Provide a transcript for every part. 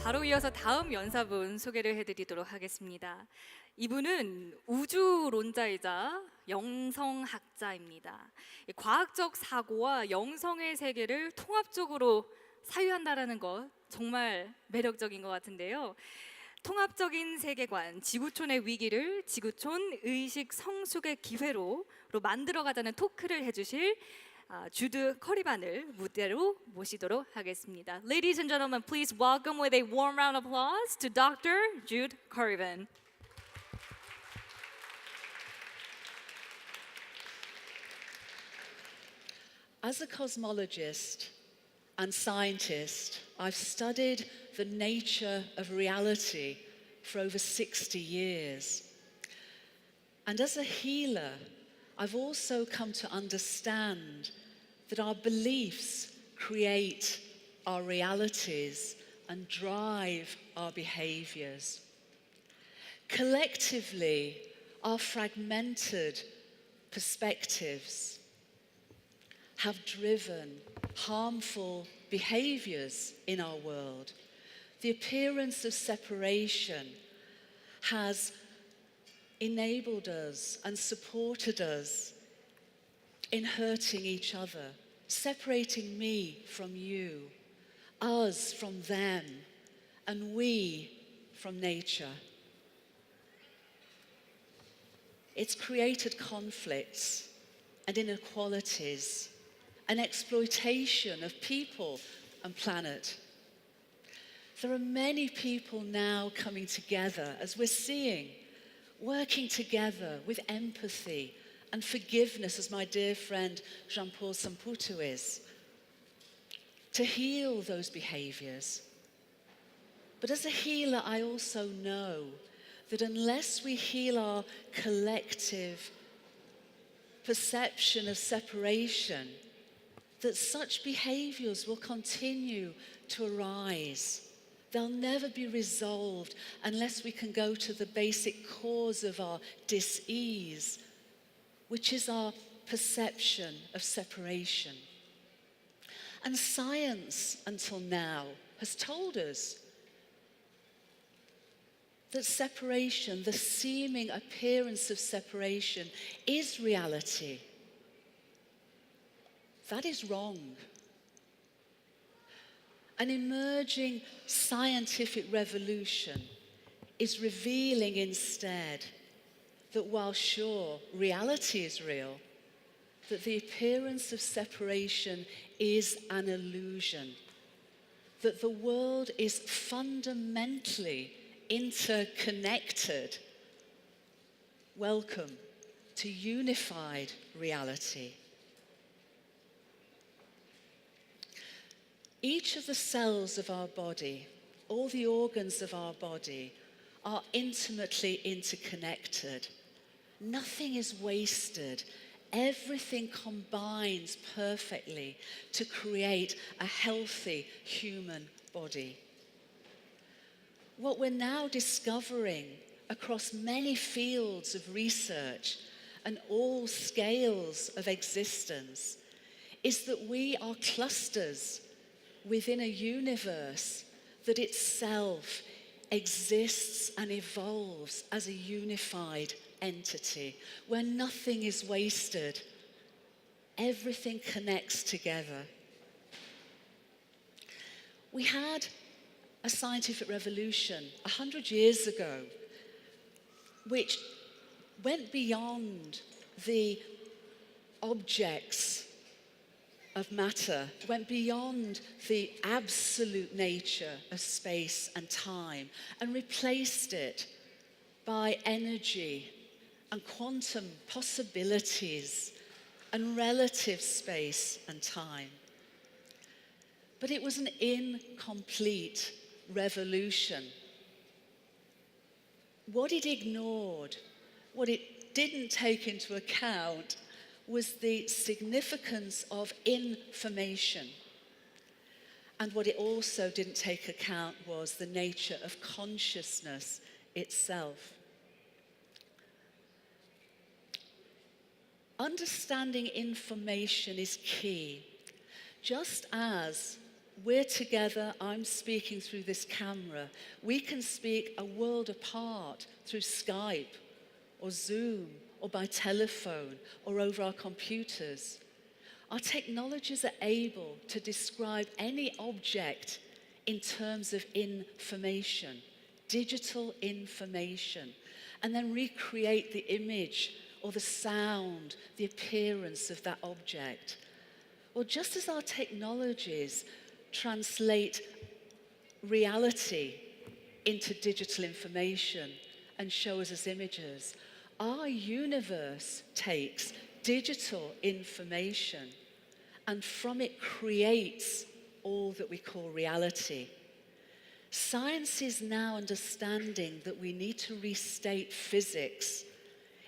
바로 이어서 다음 연사분 소개를 해드리도록 하겠습니다. 이분은 우주론자이자 영성학자입니다. 과학적 사고와 영성의 세계를 통합적으로 사유한다는 것 정말 매력적인 것 같은데요. 통합적인 세계관, 지구촌의 위기를 지구촌 의식 성숙의 기회로 만들어가자는 토크를 해주실 주드 커리반을 무대로 모시도록 하겠습니다. Ladies and gentlemen, please welcome with a warm round of applause to Dr. Jude Currivan. As a cosmologist and scientist, I've studied the nature of reality for over 60 years. And as a healer, I've also come to understand that our beliefs create our realities and drive our behaviors. Collectively, our fragmented perspectives have driven harmful behaviors in our world. The appearance of separation has enabled us and supported us in hurting each other, separating me from you, us from them, and we from nature. It's created conflicts and inequalities, an exploitation of people and planet. There are many people now coming together, as we're seeing, working together with empathy and forgiveness, as my dear friend Jean-Paul Samputu is, to heal those behaviors. But as a healer, I also know that unless we heal our collective perception of separation, that such behaviors will continue to arise. They'll never be resolved unless we can go to the basic cause of our dis-ease, which is our perception of separation. And science, until now, has told us that separation, the seeming appearance of separation, is reality. That is wrong. An emerging scientific revolution is revealing instead that while sure, reality is real, that the appearance of separation is an illusion, that the world is fundamentally interconnected. Welcome to unified reality. Each of the cells of our body, all the organs of our body, are intimately interconnected. Nothing is wasted. Everything combines perfectly to create a healthy human body. What we're now discovering across many fields of research and all scales of existence is that we are clusters within a universe that itself exists and evolves as a unified entity, where nothing is wasted, everything connects together. We had a scientific revolution 100 years ago, which went beyond the objects of matter, went beyond the absolute nature of space and time and replaced it by energy and quantum possibilities and relative space and time. But it was an incomplete revolution. What it ignored, what it didn't take into account, was the significance of information. And what it also didn't take account was the nature of consciousness itself. Understanding information is key. Just as we're together, I'm speaking through this camera. We can speak a world apart through Skype or Zoom or by telephone or over our computers. Our technologies are able to describe any object in terms of information, digital information, and then recreate the image or the sound, the appearance of that object. Well, just as our technologies translate reality into digital information and show us as images, our universe takes digital information and from it creates all that we call reality. Science is now understanding that we need to restate physics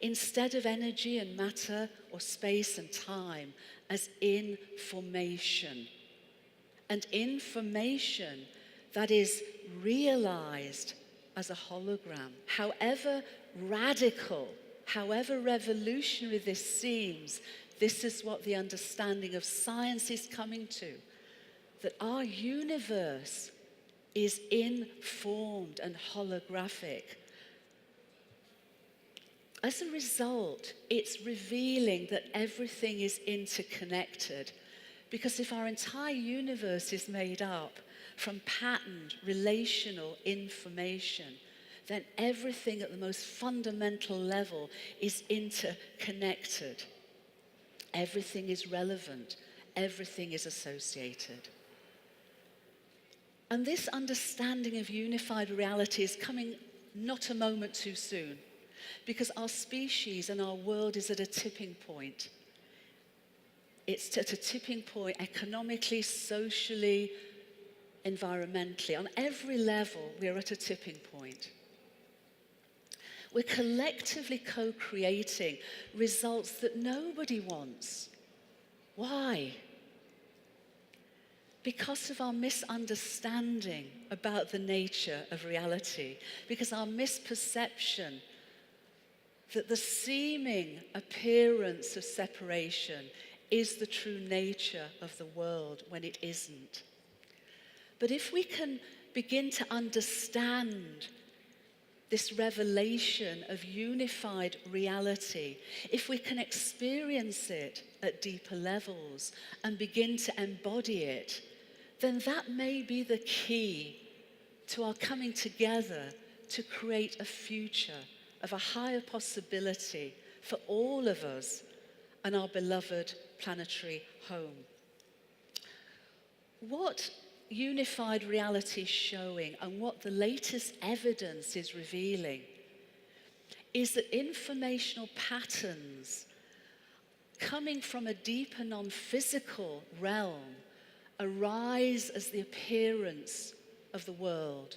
instead of energy and matter or space and time as information. And information that is realized as a hologram. However radical, however revolutionary this seems, this is what the understanding of science is coming to. That our universe is informed and holographic. As a result, it's revealing that everything is interconnected. Because if our entire universe is made up from patterned, relational information, then everything at the most fundamental level is interconnected. Everything is relevant. Everything is associated. And this understanding of unified reality is coming not a moment too soon, because our species and our world is at a tipping point. It's at a tipping point economically, socially, environmentally. On every level, we're at a tipping point. We're collectively co-creating results that nobody wants. Why? Because of our misunderstanding about the nature of reality, because our misperception that the seeming appearance of separation is the true nature of the world when it isn't. But if we can begin to understand this revelation of unified reality, if we can experience it at deeper levels and begin to embody it, then that may be the key to our coming together to create a future of a higher possibility for all of us and our beloved planetary home. What unified reality is showing and what the latest evidence is revealing is that informational patterns coming from a deeper non-physical realm arise as the appearance of the world.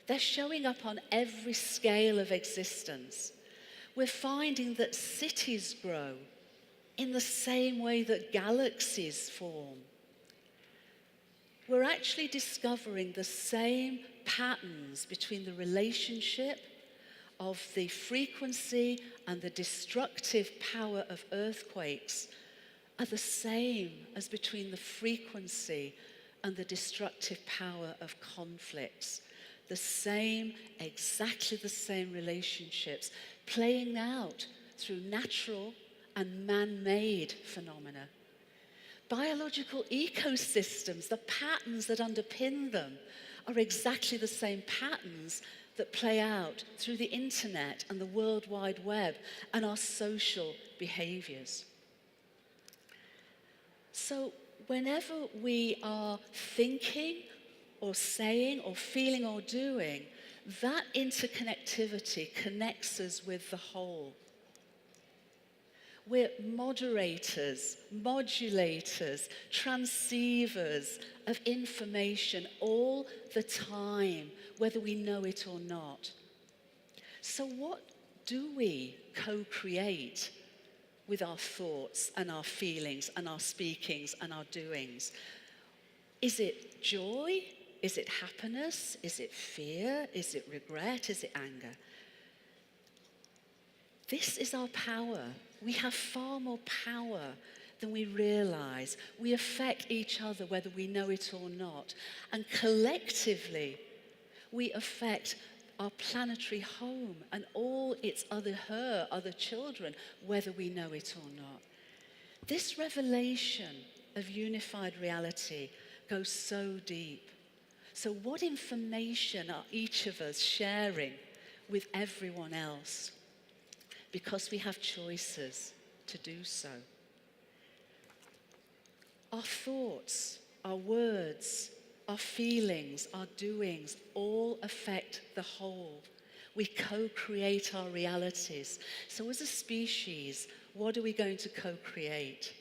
They're showing up on every scale of existence. We're finding that cities grow in the same way that galaxies form. We're actually discovering the same patterns between the relationship of the frequency and the destructive power of earthquakes are the same as between the frequency and the destructive power of conflicts. The same, exactly the same relationships playing out through natural and man-made phenomena. Biological ecosystems, the patterns that underpin them are exactly the same patterns that play out through the internet and the World Wide Web and our social behaviors. So whenever we are thinking or saying or feeling or doing, that interconnectivity connects us with the whole. We're moderators, modulators, transceivers of information all the time, whether we know it or not. So what do we co-create with our thoughts and our feelings and our speakings and our doings? Is it joy? Is it happiness? Is it fear? Is it regret? Is it anger? This is our power. We have far more power than we realize. We affect each other whether we know it or not. And collectively, we affect our planetary home and all its other children, whether we know it or not. This revelation of unified reality goes so deep. So what information are each of us sharing with everyone else? Because we have choices to do so. Our thoughts, our words, our feelings, our doings all affect the whole. We co-create our realities. So as a species, what are we going to co-create?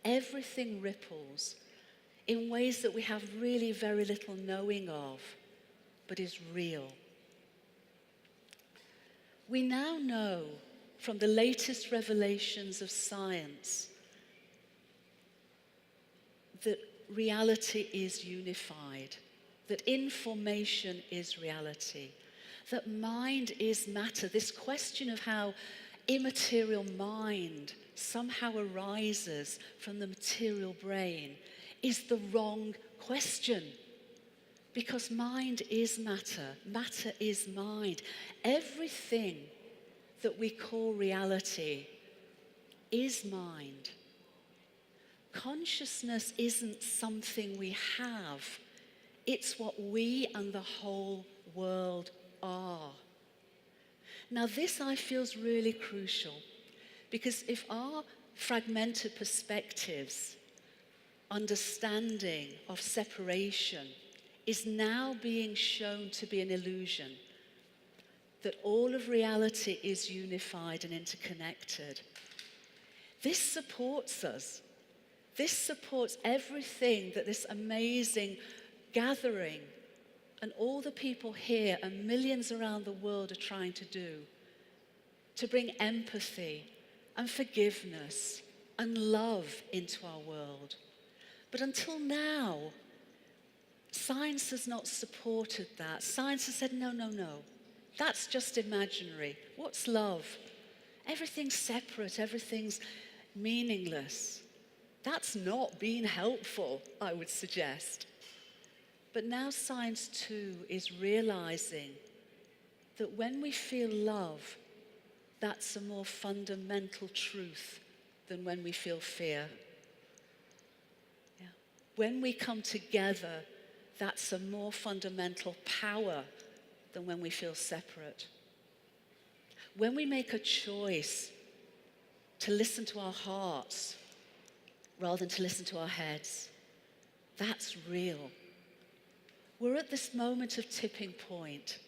Everything ripples in ways that we have really very little knowing of, but is real. We now know from the latest revelations of science that reality is unified, that information is reality, that mind is matter. This question of how immaterial mind somehow arises from the material brain is the wrong question. Because mind is matter, matter is mind. Everything that we call reality is mind. Consciousness isn't something we have. It's what we and the whole world are. Now this I feel is really crucial, because if our fragmented perspectives, understanding of separation is now being shown to be an illusion, that all of reality is unified and interconnected, this supports us. This supports everything that this amazing gathering and all the people here and millions around the world are trying to do, to bring empathy and forgiveness and love into our world. But until now, science has not supported that. Science has said, no, no, no, that's just imaginary. What's love? Everything's separate, everything's meaningless. That's not been helpful, I would suggest. But now science too is realizing that when we feel love, that's a more fundamental truth than when we feel fear. Yeah. When we come together, that's a more fundamental power than when we feel separate. When we make a choice to listen to our hearts rather than to listen to our heads, that's real. We're at this moment of tipping point.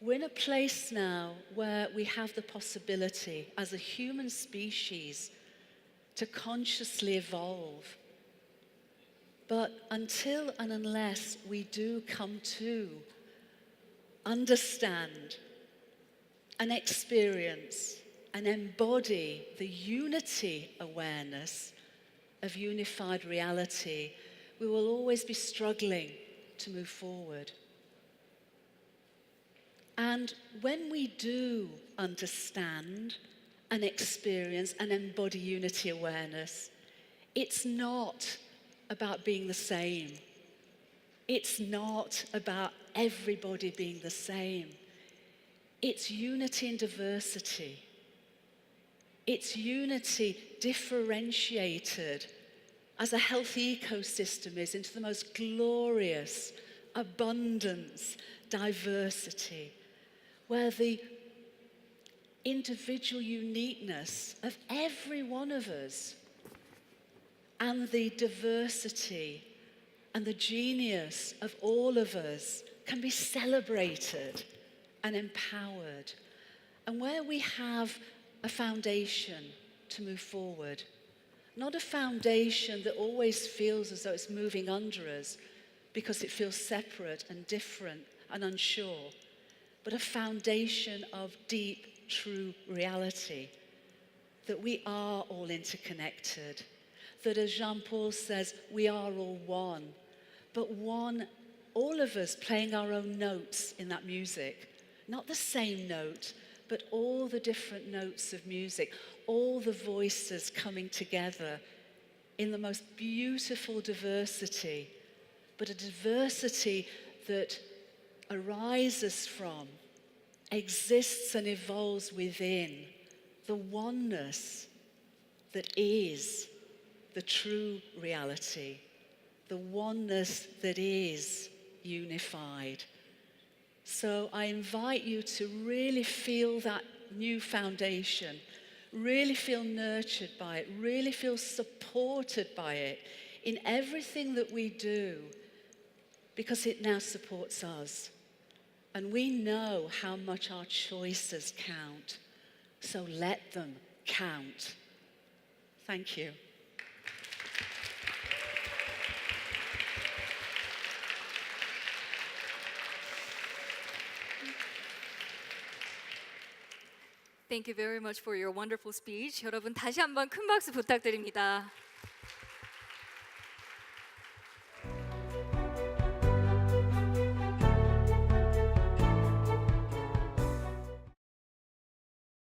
We're in a place now where we have the possibility as a human species to consciously evolve. But until and unless we do come to understand and experience and embody the unity awareness of unified reality, we will always be struggling to move forward. And when we do understand and experience and embody unity awareness, it's not about being the same. It's not about everybody being the same. It's unity in diversity. It's unity differentiated as a healthy ecosystem is into the most glorious abundance, diversity, where the individual uniqueness of every one of us and the diversity and the genius of all of us can be celebrated and empowered. And where we have a foundation to move forward, not a foundation that always feels as though it's moving under us because it feels separate and different and unsure, but a foundation of deep, true reality, that we are all interconnected, that as Jean-Paul says, we are all one, but one, all of us playing our own notes in that music, not the same note, but all the different notes of music, all the voices coming together in the most beautiful diversity, but a diversity that arises from, exists and evolves within the oneness that is the true reality, the oneness that is unified. So I invite you to really feel that new foundation, really feel nurtured by it, really feel supported by it in everything that we do, because it now supports us. And we know how much our choices count. So let them count. Thank you. Thank you very much for your wonderful speech. 여러분 다시 한번 큰 박수 부탁드립니다.